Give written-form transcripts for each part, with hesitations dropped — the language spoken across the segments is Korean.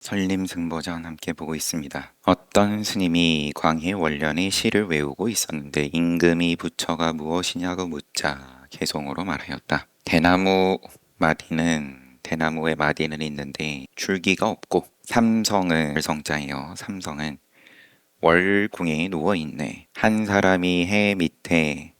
설림승보전 함께 보고 있습니다. 어떤 스님이 광해 원련의 시를 외우고 있었는데 임금이 부처가 무엇이냐고 묻자 개송으로 말하였다. 대나무의 마디는 있는데 줄기가 없고 삼성은 성자예요. 삼성은 월궁에 누워있네. 한 사람이 해 밑에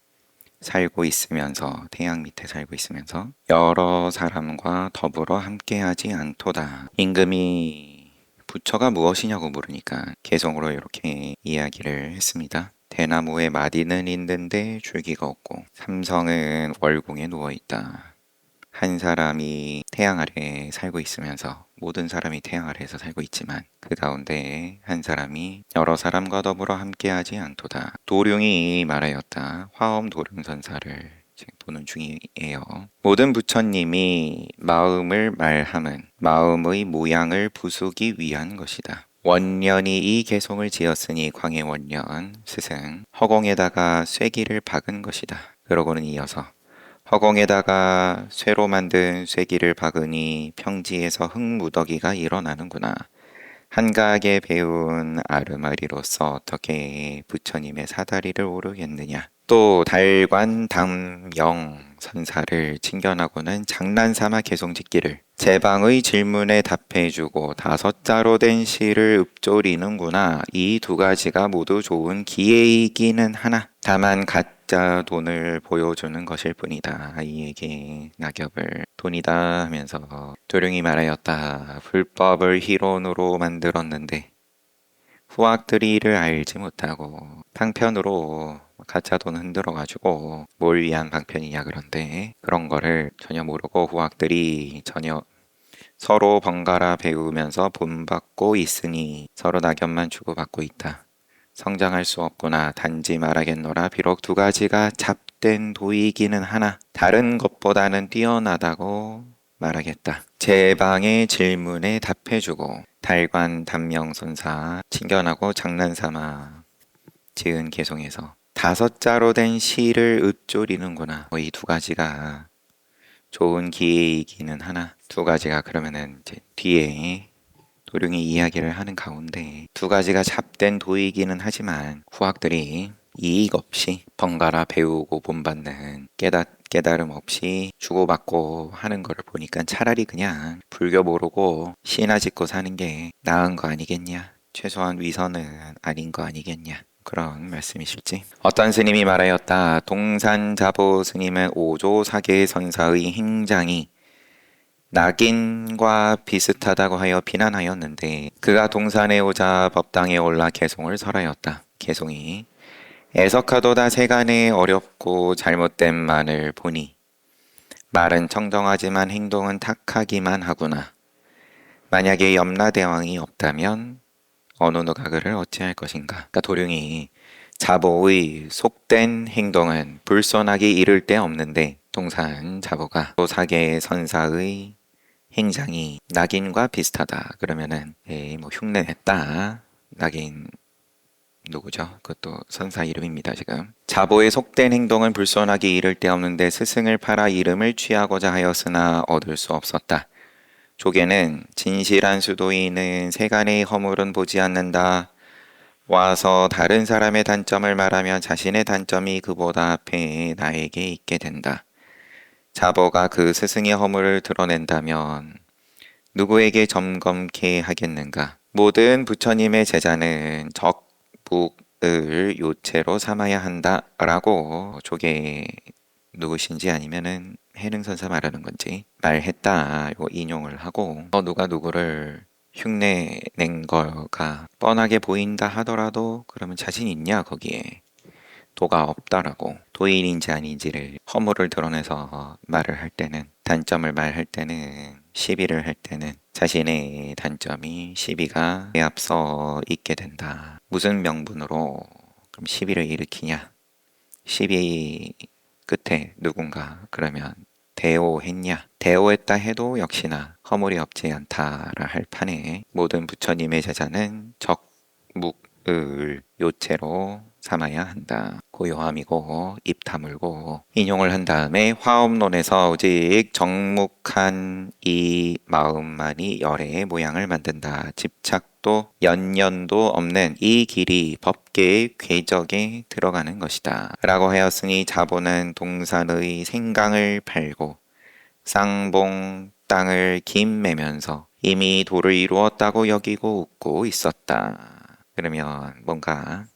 살고 있으면서 태양 밑에 살고 있으면서 여러 사람과 더불어 함께하지 않도다. 임금이 부처가 무엇이냐고 물으니까 개성으로 이렇게 이야기를 했습니다. 대나무에 마디는 있는데 줄기가 없고 삼성은 월궁에 누워있다. 한 사람이 태양 아래에 살고 있으면서 모든 사람이 태양 아래에서 살고 있지만 그 가운데 한 사람이 여러 사람과 더불어 함께하지 않도다. 도룡이 말하였다. 화엄 도룡선사를 지금 보는 중이에요. 모든 부처님이 마음을 말함은 마음의 모양을 부수기 위한 것이다. 원년이 이 개송을 지었으니 광해 원년 스승 허공에다가 쇠기를 박은 것이다. 그러고는 이어서 허공에다가 쇠로 만든 쇠기를 박으니 평지에서 흙무더기가 일어나는구나. 한가하게 배운 아르마리로서 어떻게 부처님의 사다리를 오르겠느냐. 또 달관 담영 선사를 칭견하고는 장난삼아 개송짓기를 제방의 질문에 답해주고 5자로 된 시를 읊조리는구나. 이 두 가지가 모두 좋은 기회이기는 하나 다만 가짜 돈을 보여주는 것일 뿐이다. 이에게 낙엽을 돈이다 하면서 도룡이 말하였다. 불법을 희론으로 만들었는데 후학들이 이를 알지 못하고 방편으로 가짜 돈 흔들어가지고 뭘 위한 방편이냐. 그런데 그런 거를 전혀 모르고 후학들이 전혀 서로 번갈아 배우면서 본받고 있으니 서로 낙엽만 주고받고 있다. 성장할 수 없구나. 단지 말하겠노라. 비록 두 가지가 잡된 도이기는 하나 다른 것보다는 뛰어나다고 말하겠다. 제방의 질문에 답해주고 달관 담명선사 칭견하고 장난삼아 지은 개송에서 5자로 된 시를 읊조리는구나. 이 두 가지가 좋은 기회이기는 하나 두 가지가 그러면은 이제 뒤에 도룡이 이야기를 하는 가운데 두 가지가 잡된 도이기는 하지만 후학들이 이익 없이 번갈아 배우고 본받는 깨달음 없이 주고받고 하는 거를 보니까 차라리 그냥 불교 모르고 신화 짓고 사는 게 나은 거 아니겠냐. 최소한 위선은 아닌 거 아니겠냐. 그런 말씀이실지. 어떤 스님이 말하였다. 동산자보 스님은 오조사계 선사의 행장이 낙인과 비슷하다고 하여 비난하였는데 그가 동산에 오자 법당에 올라 개송을 설하였다. 개송이 애석하도다 세간에 어렵고 잘못된 말을 보니 말은 청정하지만 행동은 탁하기만 하구나. 만약에 염라대왕이 없다면 어느 누가 그를 어찌할 것인가. 그러니까 도룡이 자보의 속된 행동은 불손하기 이를 데 없는데 동산 자보가 사계 선사의 행장이 낙인과 비슷하다. 그러면은 뭐 흉내냈다. 낙인 누구죠? 그것도 선사 이름입니다. 지금 자보의 속된 행동은 불손하기 이를 데 없는데 스승을 팔아 이름을 취하고자 하였으나 얻을 수 없었다. 조계는 진실한 수도인은 세간의 허물은 보지 않는다. 와서 다른 사람의 단점을 말하면 자신의 단점이 그보다 앞에 나에게 있게 된다. 자보가 그 스승의 허물을 드러낸다면 누구에게 점검케 하겠는가? 모든 부처님의 제자는 적북을 요체로 삼아야 한다라고 조계 누구신지 아니면은 해능선사 말하는 건지 말했다. 이거 인용을 하고 누가 누구를 흉내낸 거가 뻔하게 보인다 하더라도 그러면 자신 있냐 거기에. 도가 없다라고. 도인인지 아닌지를 허물을 드러내서 말을 할 때는 단점을 말할 때는 시비를 할 때는 자신의 단점이 시비가 앞서 있게 된다. 무슨 명분으로 그럼 시비를 일으키냐. 시비 끝에 누군가 그러면 대오했냐. 대오했다 해도 역시나 허물이 없지 않다라 할 판에 모든 부처님의 제자는 적묵 을 요체로 삼아야 한다. 고요함이고 입 다물고 인용을 한 다음에 화엄론에서 오직 정묵한 이 마음만이 열애의 모양을 만든다. 집착도 연연도 없는 이 길이 법계의 궤적에 들어가는 것이다. 라고 하였으니 자본은 동산의 생강을 팔고 쌍봉 땅을 김매면서 이미 도를 이루었다고 여기고 웃고 있었다. 그러면 뭔가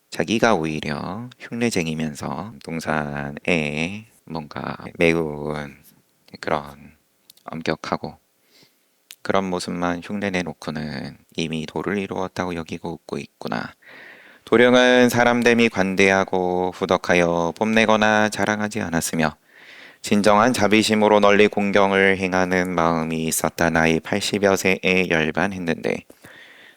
자기가 오히려 흉내쟁이면서 동산에 뭔가 매운 그런 엄격하고 그런 모습만 흉내내놓고는 이미 도를 이루었다고 여기고 웃고 있구나. 도령은 사람됨이 관대하고 후덕하여 뽐내거나 자랑하지 않았으며 진정한 자비심으로 널리 공경을 행하는 마음이 있었다. 나이 80여 세에 열반했는데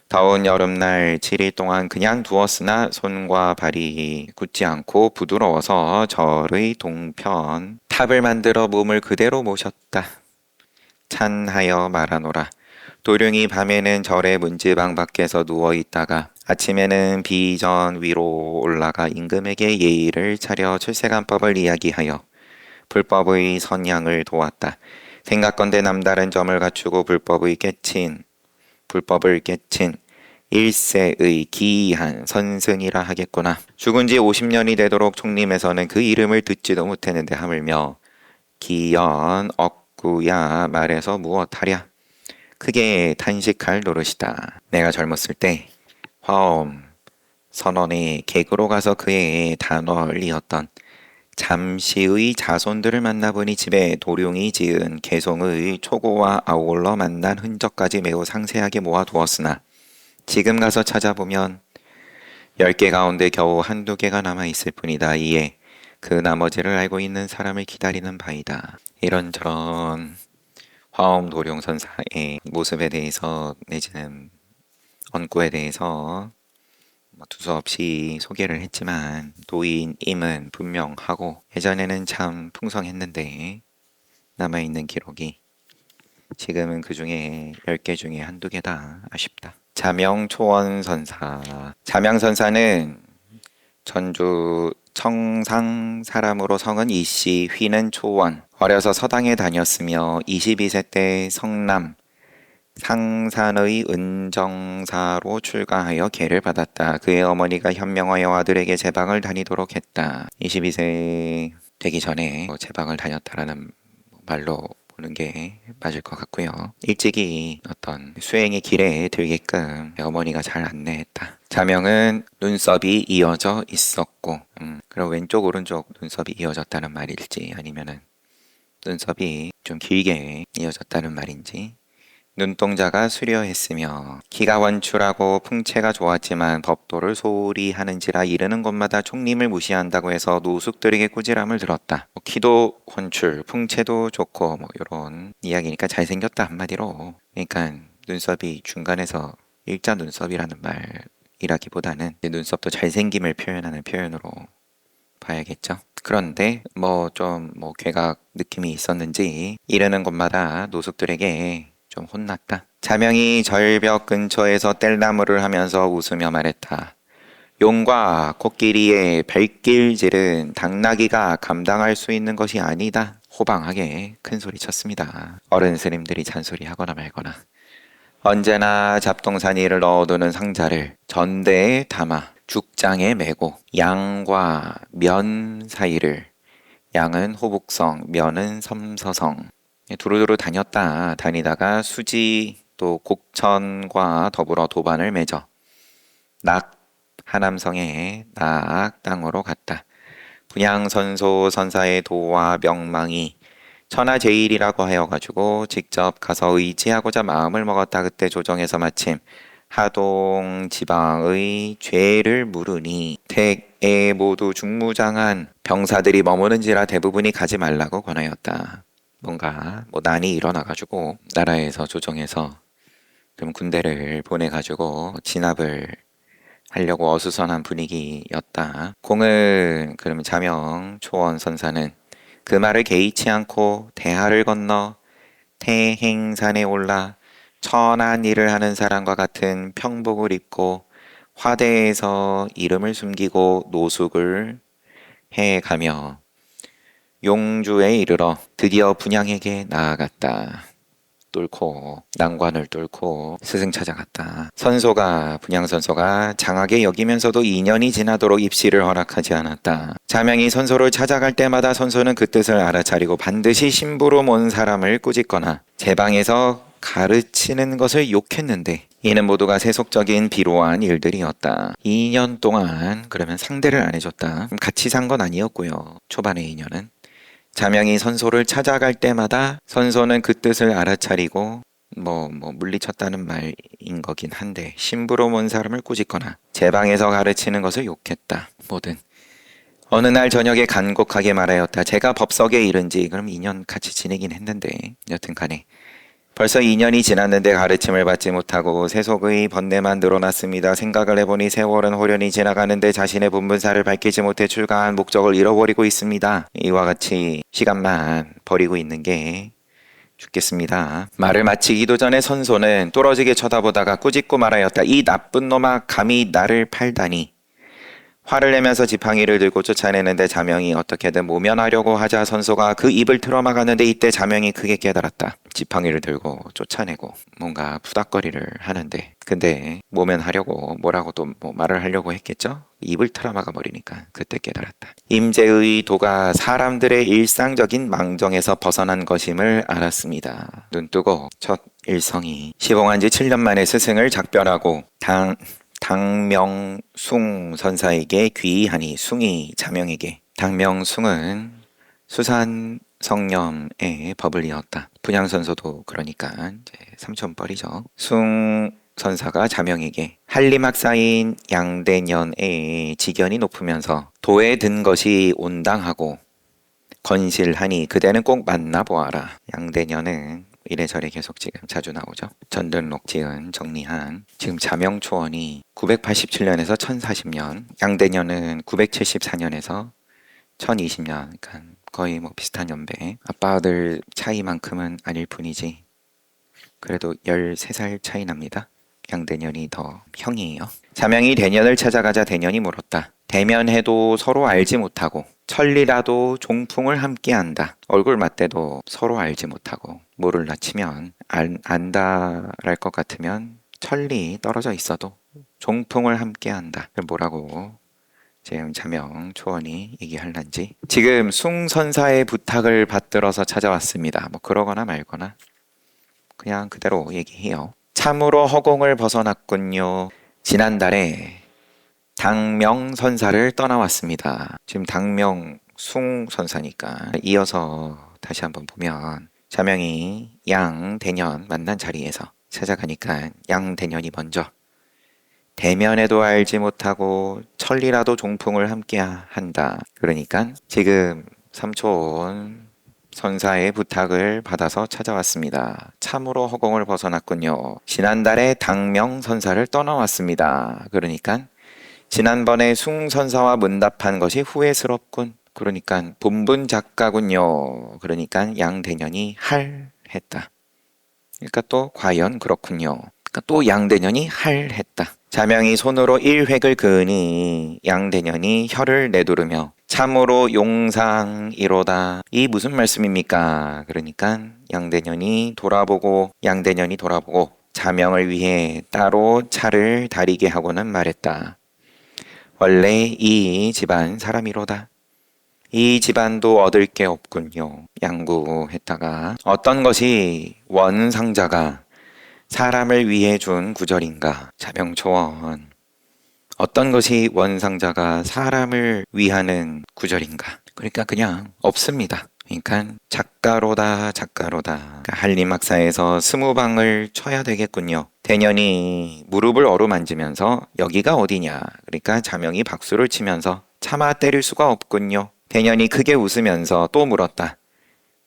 더운 여름날 7일 동안 그냥 두었으나 손과 발이 굳지 않고 부드러워서 절의 동편 탑을 만들어 몸을 그대로 모셨다. 찬하여 말하노라. 도령이 밤에는 절의 문지방 밖에서 누워있다가 아침에는 비전 위로 올라가 임금에게 예의를 차려 출세간법을 이야기하여 불법의 선양을 도왔다. 생각건대 남다른 점을 갖추고 불법을 깨친 일세의 기이한 선승이라 하겠구나. 죽은 지 50년이 되도록 총림에서는 그 이름을 듣지도 못했는데 하물며 기연 억구야 말해서 무엇하랴. 크게 탄식할 노릇이다. 내가 젊었을 때 화엄 선원의 객으로 가서 그의 단월이었던 잠시의 자손들을 만나보니 집에 도룡이 지은 개송의 초고와 아울러 만난 흔적까지 매우 상세하게 모아두었으나 지금 가서 찾아보면 10개 가운데 겨우 한두 개가 남아있을 뿐이다. 이에 그 나머지를 알고 있는 사람을 기다리는 바이다. 이런저런 화엄 도룡선사의 모습에 대해서 내지는 언구에 대해서 두서없이 소개를 했지만 도인임은 분명하고 예전에는 참 풍성했는데 남아있는 기록이 지금은 그 중에 10개 중에 한두 개다. 아쉽다. 자명초원선사. 자명선사는 전주 청상 사람으로 성은 이씨, 휘는 초원. 어려서 서당에 다녔으며 22세 때 성남 상산의 은정사로 출가하여 계를 받았다. 그의 어머니가 현명하여 아들에게 제방을 다니도록 했다. 22세 되기 전에 제방을 다녔다라는 말로 보는 게 맞을 것 같고요. 일찍이 어떤 수행의 길에 들게끔 어머니가 잘 안내했다. 자명은 눈썹이 이어져 있었고, 그럼 왼쪽 오른쪽 눈썹이 이어졌다는 말일지 아니면은 눈썹이 좀 길게 이어졌다는 말인지 눈동자가 수려했으며 기가 원출하고 풍채가 좋았지만 법도를 소홀히 하는지라 이르는 곳마다 총림을 무시한다고 해서 노숙들에게 꾸지람을 들었다. 키도 원출, 풍채도 좋고 이런 이야기니까 잘생겼다 한마디로. 그러니까 눈썹이 중간에서 일자 눈썹이라는 말이라기보다는 눈썹도 잘생김을 표현하는 표현으로 봐야겠죠. 그런데 좀 괴각 느낌이 있었는지 이르는 곳마다 노숙들에게 좀 혼났다. 자명이 절벽 근처에서 뗄나무를 하면서 웃으며 말했다. 용과 코끼리의 발길질은 당나귀가 감당할 수 있는 것이 아니다. 호방하게 큰 소리 쳤습니다. 어른 스님들이 잔소리하거나 말거나. 언제나 잡동사니를 넣어두는 상자를 전대에 담아 죽장에 메고 양과 면 사이를, 양은 호북성, 면은 섬서성, 두루두루 다니다가 수지 또 곡천과 더불어 도반을 맺어 하남성의 땅으로 갔다. 분양선소 선사의 도와 명망이 천하제일이라고 하여가지고 직접 가서 의지하고자 마음을 먹었다. 그때 조정에서 마침 하동 지방의 죄를 물으니 택에 모두 중무장한 병사들이 머무는지라 대부분이 가지 말라고 권하였다. 뭔가 난이 일어나가지고 나라에서 조정해서 그럼 군대를 보내가지고 진압을 하려고 어수선한 분위기였다. 공은 그럼 자명 초원 선사는 그 말을 개의치 않고 대하를 건너 태행산에 올라 천한 일을 하는 사람과 같은 평복을 입고 화대에서 이름을 숨기고 노숙을 해가며 용주에 이르러 드디어 분양에게 나아갔다. 뚫고 난관을 뚫고 스승 찾아갔다. 분양 선소가 장하게 여기면서도 2년이 지나도록 입시를 허락하지 않았다. 자명이 선소를 찾아갈 때마다 선소는 그 뜻을 알아차리고 반드시 심부름 온 사람을 꾸짖거나 제 방에서 가르치는 것을 욕했는데 이는 모두가 세속적인 비로한 일들이었다. 2년 동안 그러면 상대를 안 해줬다. 같이 산 건 아니었고요. 초반의 2년은. 자명이 선소를 찾아갈 때마다 선소는 그 뜻을 알아차리고 물리쳤다는 말인 거긴 한데 심부름 온 사람을 꾸짖거나 제 방에서 가르치는 것을 욕했다. 뭐든 어느 날 저녁에 간곡하게 말하였다. 제가 법석에 이른지 그럼 2년 같이 지내긴 했는데 여튼간에 벌써 2년이 지났는데 가르침을 받지 못하고 세속의 번뇌만 늘어났습니다. 생각을 해보니 세월은 호련히 지나가는데 자신의 본분사를 밝히지 못해 출가한 목적을 잃어버리고 있습니다. 이와 같이 시간만 버리고 있는 게 죽겠습니다. 말을 마치기도 전에 선소는 뚫어지게 쳐다보다가 꾸짖고 말하였다. 이 나쁜 놈아, 감히 나를 팔다니. 화를 내면서 지팡이를 들고 쫓아내는데 자명이 어떻게든 모면하려고 하자 선소가 그 입을 틀어막았는데 이때 자명이 크게 깨달았다. 지팡이를 들고 쫓아내고 뭔가 푸닥거리를 하는데 근데 모면하려고 뭐라고 또 말을 하려고 했겠죠? 입을 틀어막아 버리니까 그때 깨달았다. 임재의 도가 사람들의 일상적인 망정에서 벗어난 것임을 알았습니다. 눈뜨고 첫 일성이 시봉한 지 7년 만에 스승을 작별하고 당명숭 선사에게 귀의하니 숭이 자명에게. 당명숭은 수산성념의 법을 이었다. 분양선소도 그러니까 이제 삼촌뻘이죠. 숭 선사가 자명에게 한림학사인 양대년의 직연이 높으면서 도에 든 것이 온당하고 건실하니 그대는 꼭 만나보아라. 양대년은 이래저래 계속 지금 자주 나오죠. 전등록 지은 정리한 지금 자명초원이 987년에서 1040년, 양대년은 974년에서 1020년, 그러니까 거의 비슷한 연배. 아빠 아들 차이만큼은 아닐 뿐이지 그래도 13살 차이 납니다. 양대년이 더 형이에요. 자명이 대년을 찾아가자 대년이 물었다. 대면해도 서로 알지 못하고 천리라도 종풍을 함께한다. 얼굴 맞대도 서로 알지 못하고 모를라 치면 안다랄 것 같으면 천리 떨어져 있어도 종풍을 함께한다. 뭐라고 지금 자명 초원이 얘기할란지. 지금 숭선사의 부탁을 받들어서 찾아왔습니다. 그러거나 말거나 그냥 그대로 얘기해요. 참으로 허공을 벗어났군요. 지난달에 당명선사를 떠나왔습니다. 지금 당명숭선사니까 이어서 다시 한번 보면 자명이 양대년 만난 자리에서 찾아가니까 양대년이 먼저 대면에도 알지 못하고 천리라도 종풍을 함께 한다. 그러니까 지금 삼촌 선사의 부탁을 받아서 찾아왔습니다. 참으로 허공을 벗어났군요. 지난달에 당명선사를 떠나왔습니다. 그러니까 지난번에 숭선사와 문답한 것이 후회스럽군. 그러니까 본분 작가군요. 그러니까 양대년이 했다. 그러니까 또 과연 그렇군요. 그러니까 또 양대년이 했다. 자명이 손으로 일획을 그으니 양대년이 혀를 내두르며 참으로 용상이로다. 이 무슨 말씀입니까? 그러니까 양대년이 돌아보고 자명을 위해 따로 차를 다리게 하고는 말했다. 원래 이 집안 사람이로다. 이 집안도 얻을 게 없군요. 양구했다가 어떤 것이 원상자가 사람을 위해 준 구절인가? 자명초원. 어떤 것이 원상자가 사람을 위하는 구절인가? 그러니까 그냥 없습니다. 그러니까 작가로다. 그러니까 한림학사에서 20방을 쳐야 되겠군요. 대년이 무릎을 어루만지면서 여기가 어디냐? 그러니까 자명이 박수를 치면서 차마 때릴 수가 없군요. 대년이 크게 웃으면서 또 물었다.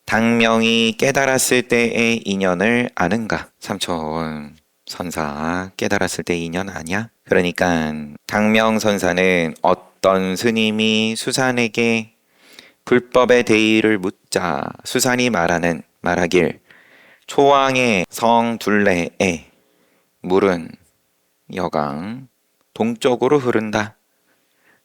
당명이 깨달았을 때의 인연을 아는가? 삼촌 선사 깨달았을 때 인연 아냐? 그러니까 당명선사는 어떤 스님이 수산에게 불법의 대의를 묻자 수산이 말하길 초왕의 성 둘레에 물은 여강 동쪽으로 흐른다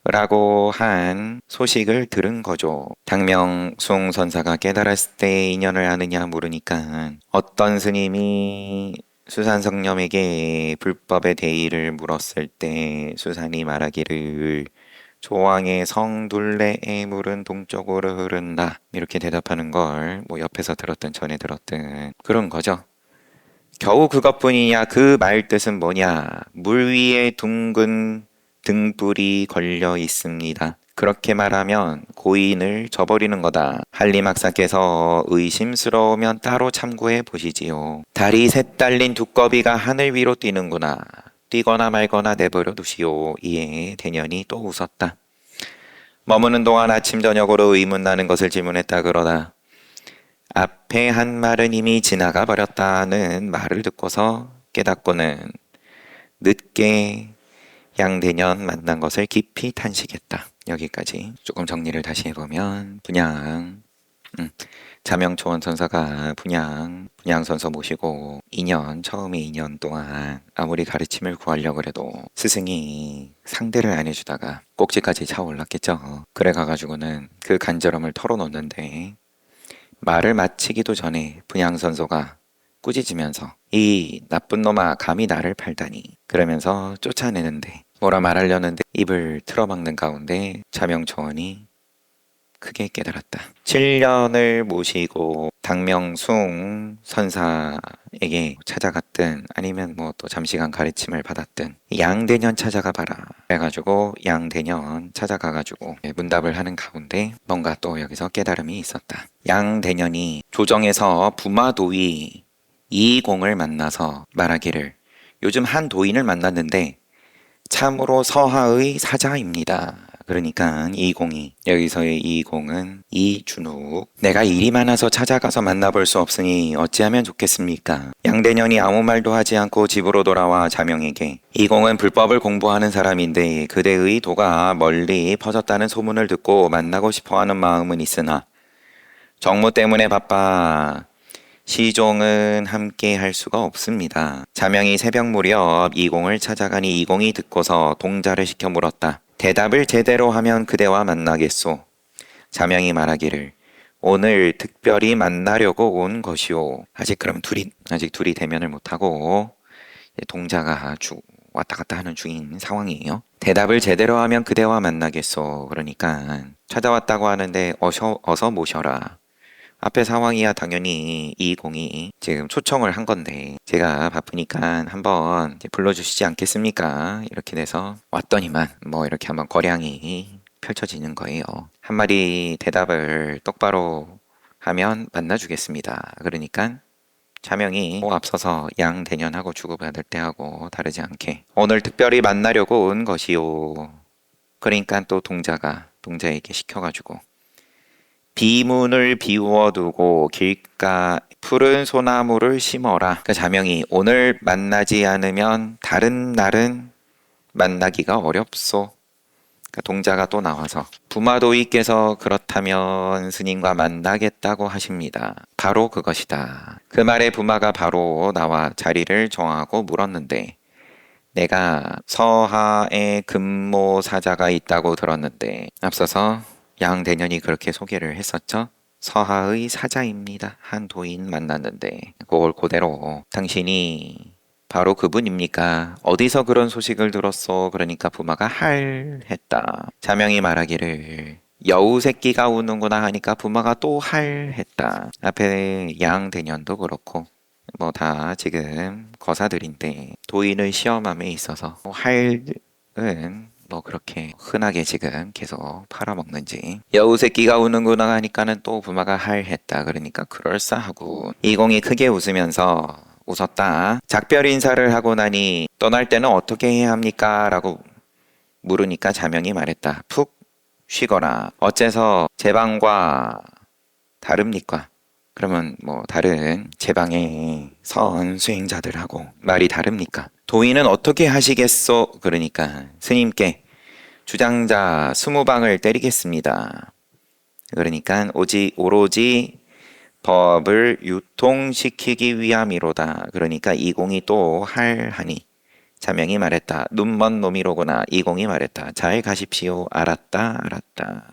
라고 한 소식을 들은 거죠. 당명숭 선사가 깨달았을 때 인연을 아느냐 물으니까 어떤 스님이 수산성념에게 불법의 대의를 물었을 때 수산이 말하기를 조왕의 성둘레의 물은 동쪽으로 흐른다 이렇게 대답하는 걸 뭐 옆에서 들었든 전에 들었든 그런 거죠. 겨우 그것뿐이냐? 그 말 뜻은 뭐냐? 물 위에 둥근 등불이 걸려 있습니다. 그렇게 말하면 고인을 저버리는 거다. 한림학사께서 의심스러우면 따로 참고해 보시지요. 달이 셋 달린 두꺼비가 하늘 위로 뛰는구나. 뛰거나 말거나 내버려 두시오. 이에 대년이 또 웃었다. 머무는 동안 아침 저녁으로 의문나는 것을 질문했다 그러다. 앞에 한 말은 이미 지나가 버렸다는 말을 듣고서 깨닫고는 늦게 양대년 만난 것을 깊이 탄식했다. 여기까지 조금 정리를 다시 해보면 분양 자명초원 선사가 분양 선서 모시고 2년 처음에 2년 동안 아무리 가르침을 구하려고 해도 스승이 상대를 안 해주다가 꼭지까지 차올랐겠죠. 그래 가가지고는 그 간절함을 털어놓는데 말을 마치기도 전에 분양선소가 꾸짖으면서 이 나쁜 놈아 감히 나를 팔다니 그러면서 쫓아내는데 뭐라 말하려는데 입을 틀어막는 가운데 자명초원이 크게 깨달았다. 7년을 모시고 당명숭 선사에게 찾아갔든 아니면 뭐 또 잠시간 가르침을 받았든 양대년 찾아가 봐라 그래가지고 양대년 찾아가가지고 문답을 하는 가운데 뭔가 또 여기서 깨달음이 있었다. 양대년이 조정에서 부마도위 이공을 만나서 말하기를 요즘 한 도인을 만났는데 참으로 서하의 사자입니다. 그러니까 이공이 여기서의 이공은 이준욱 내가 일이 많아서 찾아가서 만나볼 수 없으니 어찌하면 좋겠습니까? 양대년이 아무 말도 하지 않고 집으로 돌아와 자명에게 이공은 불법을 공부하는 사람인데 그대의 도가 멀리 퍼졌다는 소문을 듣고 만나고 싶어하는 마음은 있으나 정무 때문에 바빠 시종은 함께 할 수가 없습니다. 자명이 새벽 무렵 이공을 찾아가니 이공이 듣고서 동자를 시켜 물었다. 대답을 제대로 하면 그대와 만나겠소. 자명이 말하기를 오늘 특별히 만나려고 온 것이오. 아직 둘이 대면을 못하고 동자가 왔다 갔다 하는 중인 상황이에요. 대답을 제대로 하면 그대와 만나겠소. 그러니까 찾아왔다고 하는데 어서 모셔라. 앞에 상황이야 당연히 이공이 지금 초청을 한 건데 제가 바쁘니까 한번 불러주시지 않겠습니까? 이렇게 돼서 왔더니만 뭐 이렇게 한번 거량이 펼쳐지는 거예요. 한마디 대답을 똑바로 하면 만나주겠습니다. 그러니까 자명이 앞서서 양대년하고 주고받을 때하고 다르지 않게 오늘 특별히 만나려고 온 것이요. 그러니까 또 동자에게 시켜가지고 비문을 비워두고 길가 푸른 소나무를 심어라. 그러니까 자명이 오늘 만나지 않으면 다른 날은 만나기가 어렵소. 그러니까 동자가 또 나와서 부마도이께서 그렇다면 스님과 만나겠다고 하십니다. 바로 그것이다. 그 말에 부마가 바로 나와 자리를 정하고 물었는데 내가 서하에 금모사자가 있다고 들었는데 앞서서 양대년이 그렇게 소개를 했었죠. 서하의 사자입니다. 한 도인 만났는데 그걸 그대로 당신이 바로 그분입니까? 어디서 그런 소식을 들었어? 그러니까 부마가 했다. 자명이 말하기를 여우 새끼가 우는구나 하니까 부마가 또 했다. 앞에 양대년도 그렇고 뭐 다 지금 거사들인데 도인을 시험함에 있어서 할은 뭐 그렇게 흔하게 지금 계속 팔아먹는지 여우 새끼가 우는구나 하니까는 또 부마가 했다. 그러니까 그럴싸하고 이공이 크게 웃으면서 웃었다. 작별 인사를 하고 나니 떠날 때는 어떻게 해야 합니까? 라고 물으니까 자명이 말했다. 푹 쉬거라. 어째서 제 방과 다릅니까? 그러면 뭐 다른 제방의 선 수행자들하고 말이 다릅니까? 도인은 어떻게 하시겠소? 그러니까 스님께 주장자 20방을 때리겠습니다. 그러니까 오로지 법을 유통시키기 위함이로다. 그러니까 이공이 또 하니 자명이 말했다. 눈먼 놈이로구나. 이공이 말했다. 잘 가십시오. 알았다, 알았다.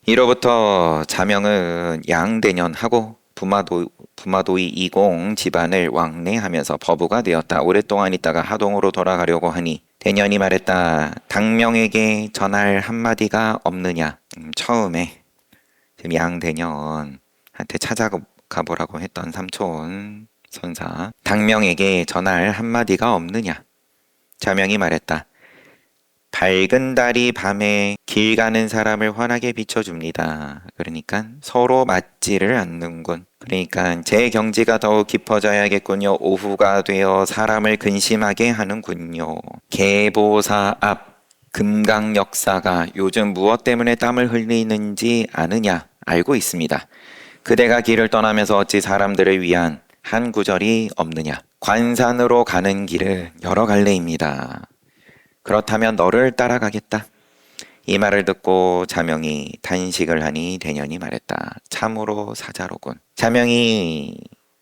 이로부터 자명은 양대년하고 부마도이 이공 집안을 왕래하면서 거부가 되었다. 오랫동안 있다가 하동으로 돌아가려고 하니 대년이 말했다. 당명에게 전할 한마디가 없느냐. 처음에 지금 양대년한테 찾아가 보라고 했던 삼촌 선사. 당명에게 전할 한마디가 없느냐. 자명이 말했다. 밝은 달이 밤에 길 가는 사람을 환하게 비춰줍니다. 그러니까 서로 맞지를 않는군. 그러니까 제 경지가 더욱 깊어져야겠군요. 오후가 되어 사람을 근심하게 하는군요. 계보사 앞 금강 역사가 요즘 무엇 때문에 땀을 흘리는지 아느냐? 알고 있습니다. 그대가 길을 떠나면서 어찌 사람들을 위한 한 구절이 없느냐? 관산으로 가는 길은 여러 갈래입니다. 그렇다면 너를 따라가겠다. 이 말을 듣고 자명이 단식을 하니 대년이 말했다. 참으로 사자로군. 자명이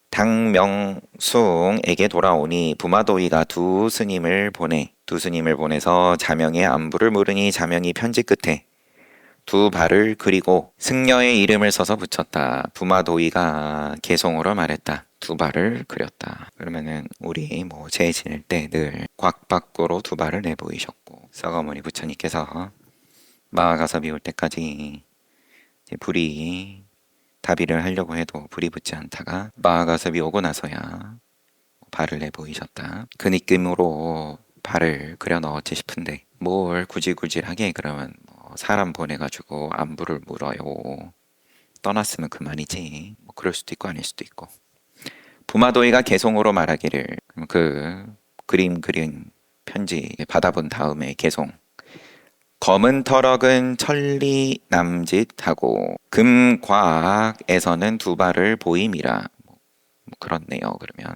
당명숭에게 돌아오니 부마도이가 두 스님을 보내서 자명의 안부를 물으니 자명이 편지 끝에 두 발을 그리고 승려의 이름을 써서 붙였다. 부마도이가 개송으로 말했다. 두 발을 그렸다. 그러면은 우리 제 지낼 때 늘 곽 밖으로 두 발을 내보이셨고 서가모니 부처님께서 마가서 비올 때까지 불이 다비를 하려고 해도 불이 붙지 않다가 마가섭이 오고 나서야 발을 내보이셨다. 그 느낌으로 발을 그려 넣었지 싶은데 뭘 구질구질하게 그러면 사람 보내가지고 안부를 물어요. 떠났으면 그만이지. 그럴 수도 있고 아닐 수도 있고. 부마도이가 개송으로 말하기를 그 그림 그린 편지 받아본 다음에 개송. 검은 터럭은 천리 남짓하고 금과학에서는 두 발을 보임이라. 그렇네요. 그러면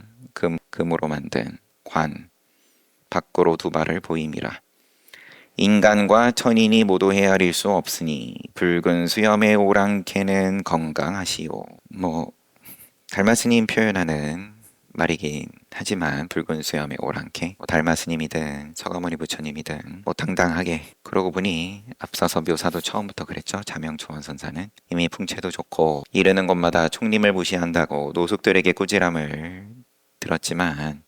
금으로 만든 관 밖으로 두 발을 보임이라. 인간과 천인이 모두 헤아릴 수 없으니 붉은 수염의 오랑캐는 건강하시오. 달마스님 표현하는 말이긴 하지만 붉은 수염의 오랑캐 달마스님이든 서가모니 부처님이든 당당하게 그러고 보니 앞서서 묘사도 처음부터 그랬죠. 자명초원선사는 이미 풍채도 좋고 이르는 곳마다 총림을 무시한다고 노숙들에게 꾸지람을 들었지만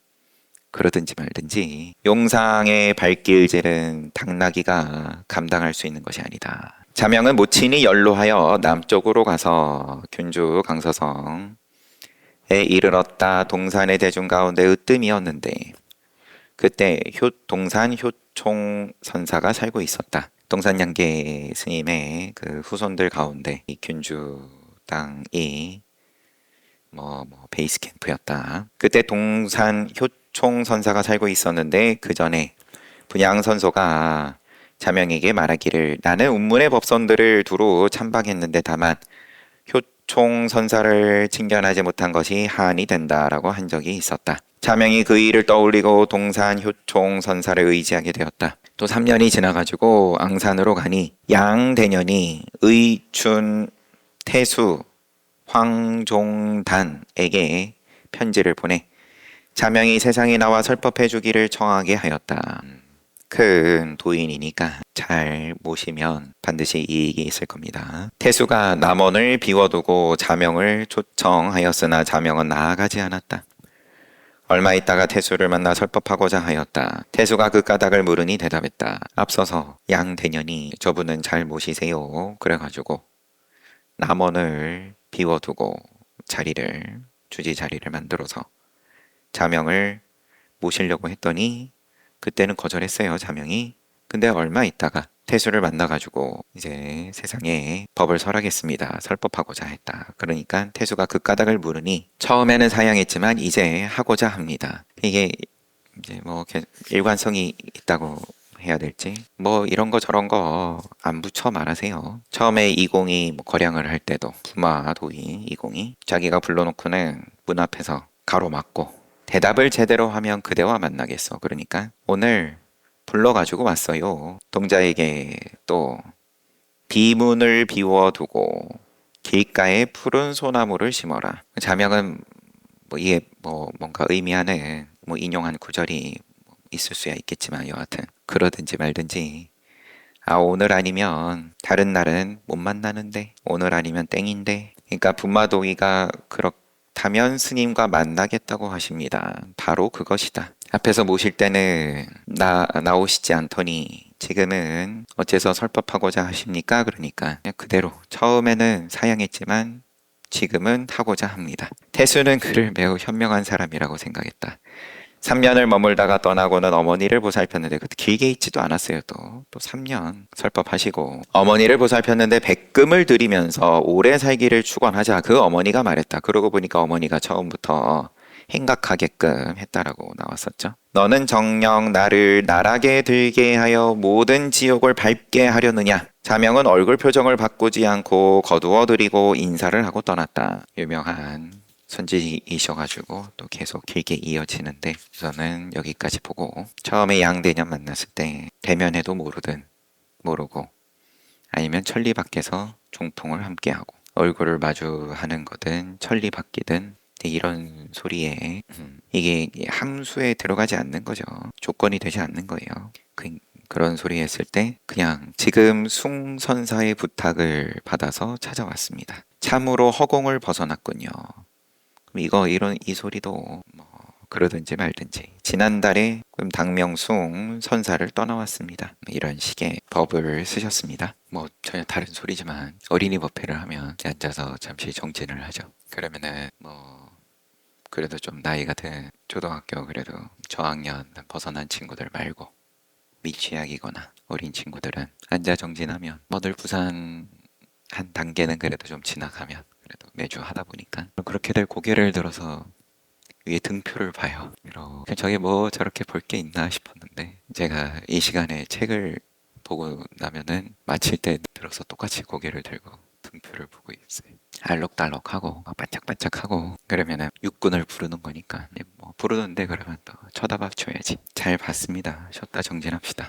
그러든지 말든지 용상의 발길질은 당나귀가 감당할 수 있는 것이 아니다. 자명은 모친이 연로하여 남쪽으로 가서 균주 강서성에 이르렀다. 동산의 대중 가운데 으뜸이었는데 그때 동산 효총 선사가 살고 있었다. 동산양계 스님의 그 후손들 가운데 이 균주 땅이 베이스 캠프였다. 그때 동산 효총 선사가 살고 있었는데 그 전에 분양선소가 자명에게 말하기를 나는 운문의 법선들을 두루 참박했는데 다만 효총 선사를 칭견하지 못한 것이 한이 된다라고 한 적이 있었다. 자명이 그 일을 떠올리고 동산 효총 선사를 의지하게 되었다. 또 3년이 지나가지고 앙산으로 가니 양대년이 의춘 태수 황종단에게 편지를 보내 자명이 세상에 나와 설법해 주기를 청하게 하였다. 큰 도인이니까 잘 모시면 반드시 이익이 있을 겁니다. 태수가 남원을 비워두고 자명을 초청하였으나 자명은 나아가지 않았다. 얼마 있다가 태수를 만나 설법하고자 하였다. 태수가 그 까닭을 물으니 대답했다. 앞서서 양대년이 저분은 잘 모시세요. 그래가지고 남원을 비워두고 주지 자리를 만들어서 자명을 모시려고 했더니 그때는 거절했어요. 자명이. 근데 얼마 있다가 태수를 만나가지고 이제 세상에 법을 설하겠습니다. 설법하고자 했다. 그러니까 태수가 그 까닭을 물으니 처음에는 사양했지만 이제 하고자 합니다. 이게 이제 일관성이 있다고 해야 될지 이런 거 저런 거 안 붙여 말하세요. 처음에 이공이 거량을 할 때도 부마도이 이공이 자기가 불러놓고는 문 앞에서 가로막고 대답을 제대로 하면 그대와 만나겠어. 그러니까 오늘 불러가지고 왔어요. 동자에게 또 비문을 비워두고 길가에 푸른 소나무를 심어라. 자명은 이게 뭔가 의미하는 인용한 구절이 있을 수야 있겠지만 여하튼 그러든지 말든지 오늘 아니면 다른 날은 못 만나는데 오늘 아니면 땡인데 그러니까 분마도이가 그렇다면 스님과 만나겠다고 하십니다. 바로 그것이다. 앞에서 모실 때는 나오시지 않더니 지금은 어째서 설법하고자 하십니까? 그러니까 그냥 그대로 처음에는 사양했지만 지금은 하고자 합니다. 태수는 그를 매우 현명한 사람이라고 생각했다. 3년을 머물다가 떠나고는 어머니를 보살폈는데 그때 길게 있지도 않았어요. 또 3년 설법하시고 어머니를 보살폈는데 백금을 들이면서 오래 살기를 축원하자 그 어머니가 말했다. 그러고 보니까 어머니가 처음부터 행각하게끔 했다라고 나왔었죠. 너는 정녕 나를 나락에 들게 하여 모든 지옥을 밟게 하려느냐. 자명은 얼굴 표정을 바꾸지 않고 거두어들이고 인사를 하고 떠났다. 유명한 선지이셔가지고 또 계속 길게 이어지는데 우선은 여기까지 보고 처음에 양대년 만났을 때 대면해도 모르고 아니면 천리 밖에서 종통을 함께하고 얼굴을 마주하는 거든 천리 밖이든 이런 소리에 이게 함수에 들어가지 않는 거죠. 조건이 되지 않는 거예요. 그런 소리 했을 때 그냥 지금 숭선사의 부탁을 받아서 찾아왔습니다. 참으로 허공을 벗어났군요. 그럼 이 소리도 뭐 그러든지 말든지 지난달에 그럼 당명숭 선사를 떠나왔습니다. 이런 식의 법을 쓰셨습니다. 뭐 전혀 다른 소리지만 어린이 법회를 하면 앉아서 잠시 정진을 하죠. 그러면은 뭐 그래도 좀 나이가 든 초등학교 그래도 저학년 벗어난 친구들 말고 미취학이거나 어린 친구들은 앉아 정진하면 늘 부산 한 단계는 그래도 좀 지나가면 그래도 매주 하다 보니까 그렇게들 고개를 들어서 위에 등표를 봐요. 이렇게 저게 뭐 저렇게 볼 게 있나 싶었는데 제가 이 시간에 책을 보고 나면은 마칠 때 들어서 똑같이 고개를 들고 등표를 보고 있어요. 알록달록하고 반짝반짝하고 그러면은 육군을 부르는 거니까 뭐 부르는데 그러면 또 쳐다봐 줘야지. 잘 봤습니다. 쉬었다 정진합시다.